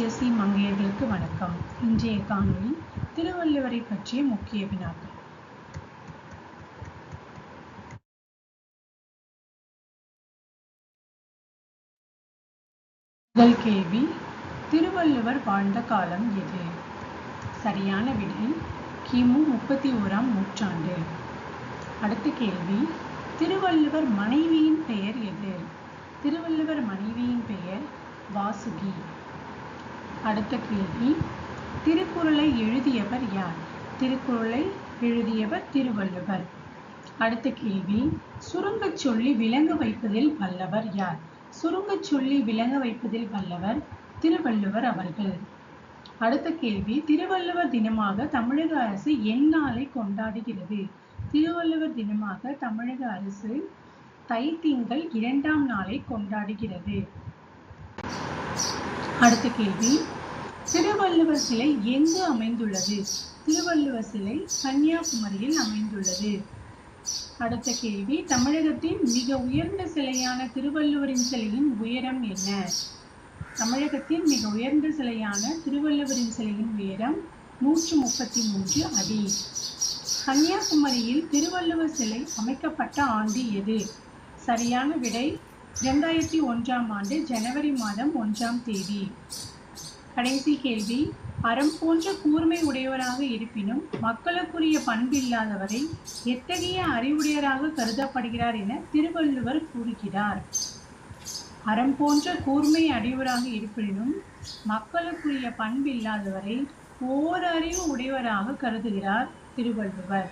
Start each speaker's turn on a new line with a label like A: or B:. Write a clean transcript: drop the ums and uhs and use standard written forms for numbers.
A: TNPSC மங்கையர்களுக்கு வணக்கம். இன்றைய காணொளி திருவள்ளுவரை பற்றிய முக்கிய வினாக்கள். முதல் கேள்வி, திருவள்ளுவர் வாழ்ந்த காலம் எது? சரியான விடை கிமு 31ஆம் நூற்றாண்டு. அடுத்த கேள்வி, திருவள்ளுவர் மனைவியின் பெயர் எது? திருவள்ளுவர் மனைவியின் பெயர் வாசுகி. அடுத்த கேள்வி, திருக்குறளை எழுதியவர் யார்? திருக்குறளை எழுதியவர் திருவள்ளுவர். அடுத்த கேள்வி, சுருங்கச் சொல்லி விளங்க வைப்பதில் வல்லவர் யார்? சுருங்கச் சொல்லி விளங்க வைப்பதில் வல்லவர் திருவள்ளுவர் அவர்கள். அடுத்த கேள்வி, திருவள்ளுவர் தினமாக தமிழக அரசு எந்நாளை கொண்டாடுகிறது? திருவள்ளுவர் தினமாக தமிழக அரசு தைத்திங்கள் 2ஆம் நாளை கொண்டாடுகிறது. அடுத்த கேள்வி, திருவள்ளுவர் சிலை எங்கு அமைந்துள்ளது? திருவள்ளுவர் சிலை கன்னியாகுமரியில் அமைந்துள்ளது. அடுத்த கேள்வி, தமிழகத்தின் மிக உயர்ந்த சிலையான திருவள்ளுவரின் சிலையின் உயரம் என்ன? தமிழகத்தின் மிக உயர்ந்த சிலையான திருவள்ளுவரின் சிலையின் உயரம் 133 அடி. கன்னியாகுமரியில் திருவள்ளுவர் சிலை அமைக்கப்பட்ட ஆண்டு எது? சரியான விடை 2001ஆம் ஆண்டு ஜனவரி மாதம் 1ஆம் தேதி. கடைசி கேள்வி, அறம் போன்ற கூர்மை உடையவராக இருப்பினும் மக்களுக்குரிய பண்பில்லாதவரை எத்தகைய அறிவுடையராக கருதப்படுகிறார் என திருவள்ளுவர் கூறுகிறார்? அறம் போன்ற கூர்மை அடைவராக இருப்பினும் மக்களுக்குரிய பண்பில்லாதவரை ஓரறிவு உடையவராக கருதுகிறார் திருவள்ளுவர்.